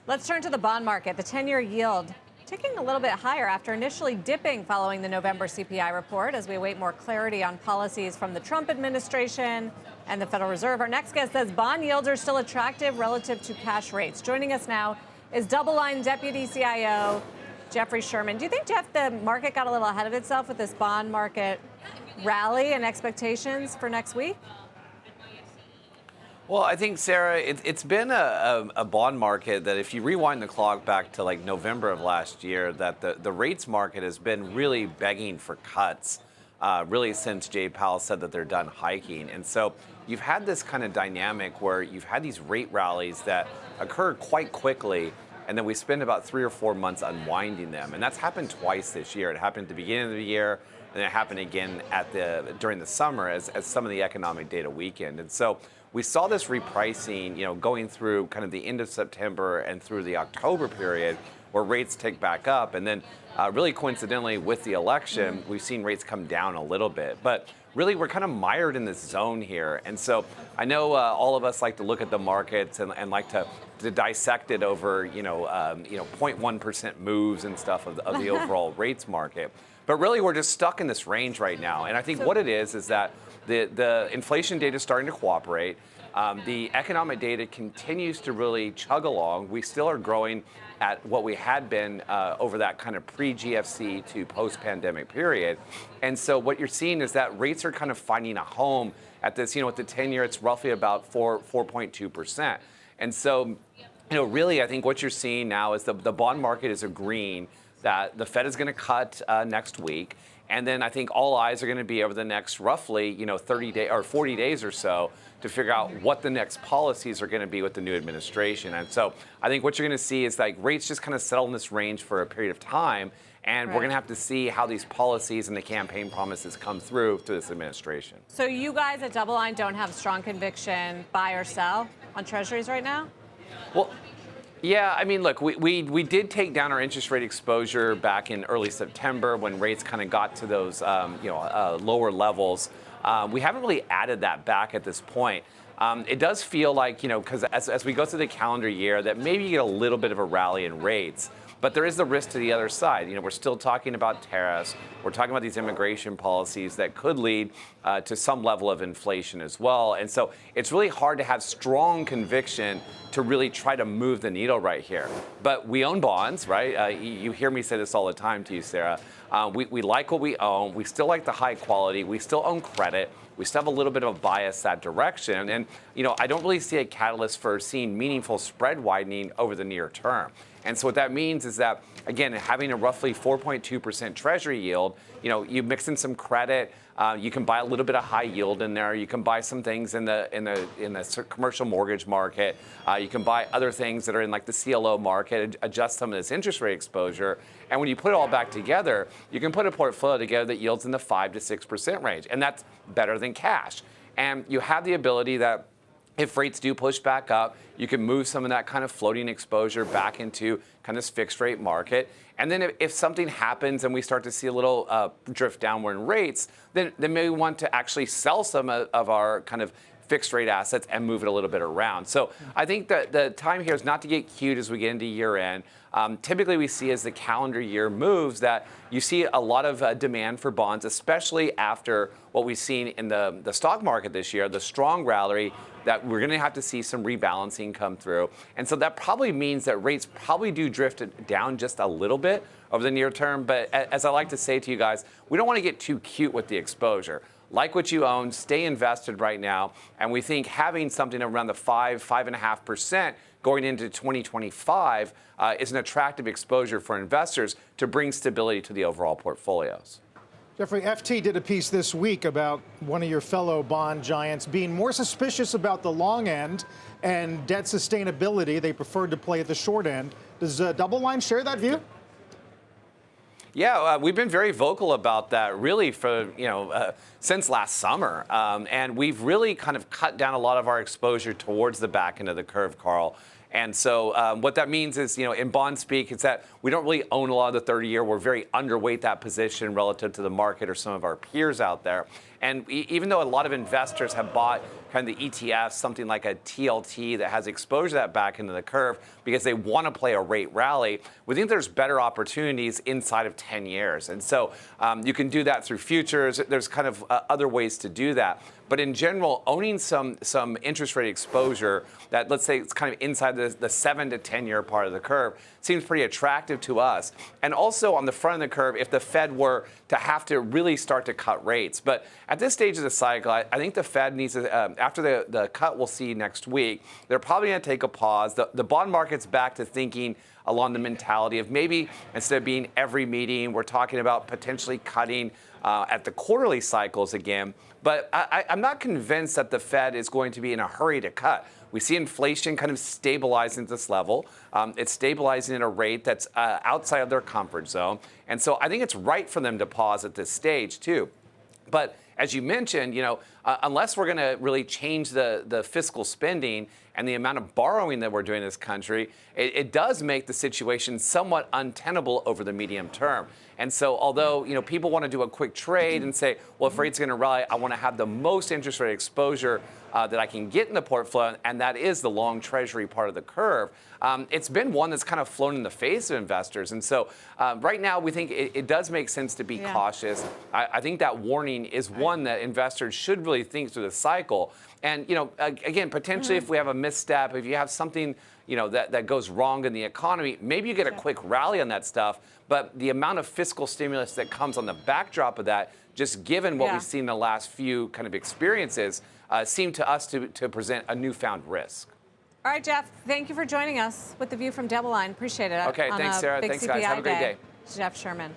Let's turn to the bond market. The 10-year yield ticking a little bit higher after initially dipping following the November CPI report as we await more clarity on policies from the Trump administration and the Federal Reserve. Our next guest says bond yields are still attractive relative to cash rates. Joining us now is DoubleLine Deputy CIO Sherman. Do you think, Jeff, the market got a little ahead of itself with this bond market rally and expectations for next week? Well, I think, Sarah, it's been a bond market that if you rewind the clock back to like November of last year, that the rates market has been really begging for cuts, really since Jay Powell said that they're done hiking. And so you've had this kind of dynamic where you've had these rate rallies that occur quite quickly, and then we spend about 3 or 4 months unwinding them. And that's happened twice this year. It happened at the beginning of the year, and it happened again during the summer as some of the economic data weakened. And so we saw this repricing, going through kind of the end of September and through the October period where rates tick back up. And then really coincidentally with the election, we've seen rates come down a little bit. But really, we're kind of mired in this zone here. And so I know all of us like to look at the markets and like to dissect it over, 0.1% moves and stuff of the overall rates market. But really, we're just stuck in this range right now. And I think what it is that the inflation data is starting to cooperate. The economic data continues to really chug along. We still are growing at what we had been over that kind of pre-GFC to post-pandemic period. And so what you're seeing is that rates are kind of finding a home at this, with the 10-year, it's roughly about 4.2%. And so, really, I think what you're seeing now is the bond market is agreeing that the Fed is going to cut next week. And then I think all eyes are going to be over the next roughly, 30 days or 40 days or so to figure out what the next policies are going to be with the new administration. And so I think what you're going to see is like rates just kind of settle in this range for a period of time. And we're going to have to see how these policies and the campaign promises come through to this administration. So you guys at DoubleLine don't have strong conviction buy or sell on treasuries right now? Well, yeah, I mean, look, we did take down our interest rate exposure back in early September when rates kind of got to those, lower levels. We haven't really added that back at this point. It does feel like, because as we go through the calendar year, that maybe you get a little bit of a rally in rates. But there is the risk to the other side. We're still talking about tariffs. We're talking about these immigration policies that could lead to some level of inflation as well. And so it's really hard to have strong conviction to really try to move the needle right here. But we own bonds, right? You hear me say this all the time to you, Sarah. We like what we own. We still like the high quality. We still own credit. We still have a little bit of a bias that direction. And, I don't really see a catalyst for seeing meaningful spread widening over the near term. And so what that means is that, again, having a roughly 4.2% Treasury yield, you mix in some credit, you can buy a little bit of high yield in there. You can buy some things in the commercial mortgage market. You can buy other things that are in like the CLO market, adjust some of this interest rate exposure. And when you put it all back together, you can put a portfolio together that yields in the 5 to 6% range. And that's better than cash. And you have the ability that if rates do push back up, you can move some of that kind of floating exposure back into kind of this fixed rate market. And then if something happens and we start to see a little drift downward in rates, then maybe we want to actually sell some of our kind of fixed rate assets and move it a little bit around. So I think that the time here is not to get cute as we get into year end. Typically we see as the calendar year moves that you see a lot of demand for bonds, especially after what we've seen in the stock market this year, the strong rally that we're going to have to see some rebalancing come through. And so that probably means that rates probably do drift down just a little bit over the near term. But as I like to say to you guys, we don't want to get too cute with the exposure. Like what you own, stay invested right now. And we think having something around the 5.5% going into 2025 is an attractive exposure for investors to bring stability to the overall portfolios. Jeffrey, FT did a piece this week about one of your fellow bond giants being more suspicious about the long end and debt sustainability. They preferred to play at the short end. Does DoubleLine share that view? Yeah, we've been very vocal about that really for, since last summer. And we've really kind of cut down a lot of our exposure towards the back end of the curve, Carl. And so what that means is, in bond speak, it's that we don't really own a lot of the 30-year. We're very underweight that position relative to the market or some of our peers out there. And even though a lot of investors have bought kind of the ETFs, something like a TLT that has exposure to that back into the curve because they want to play a rate rally, we think there's better opportunities inside of 10 years. And so you can do that through futures. There's kind of other ways to do that. But in general, owning some interest rate exposure that, let's say, it's kind of inside the 7 to 10 year part of the curve seems pretty attractive to us. And also on the front of the curve, if the Fed were to have to really start to cut rates. But at this stage of the cycle, I think the Fed needs to, after the cut we'll see next week, they're probably going to take a pause. The bond market's back to thinking along the mentality of maybe instead of being every meeting, we're talking about potentially cutting at the quarterly cycles again. But I'm not convinced that the Fed is going to be in a hurry to cut. We see inflation kind of stabilizing at this level. It's stabilizing at a rate that's outside of their comfort zone. And so I think it's right for them to pause at this stage, too. But as you mentioned, unless we're going to really change the fiscal spending and the amount of borrowing that we're doing in this country, it does make the situation somewhat untenable over the medium term. And so although, people want to do a quick trade and say, well, if rates are going to rally, I want to have the most interest rate exposure that I can get in the portfolio, and that is the long Treasury part of the curve. It's been one that's kind of flown in the face of investors. And so right now, we think it does make sense to be cautious. I think that warning is one that investors should really think through the cycle. And, again, potentially if we have a misstep, if you have something, that goes wrong in the economy, maybe you get a quick rally on that stuff. But the amount of fiscal stimulus that comes on the backdrop of that, just given what we've seen in the last few kind of experiences, seem to us to present a newfound risk. All right, Jeff, thank you for joining us with the view from DoubleLine. Appreciate it. Okay, thanks, Sarah. Thanks, guys. Have a great day. Jeff Sherman.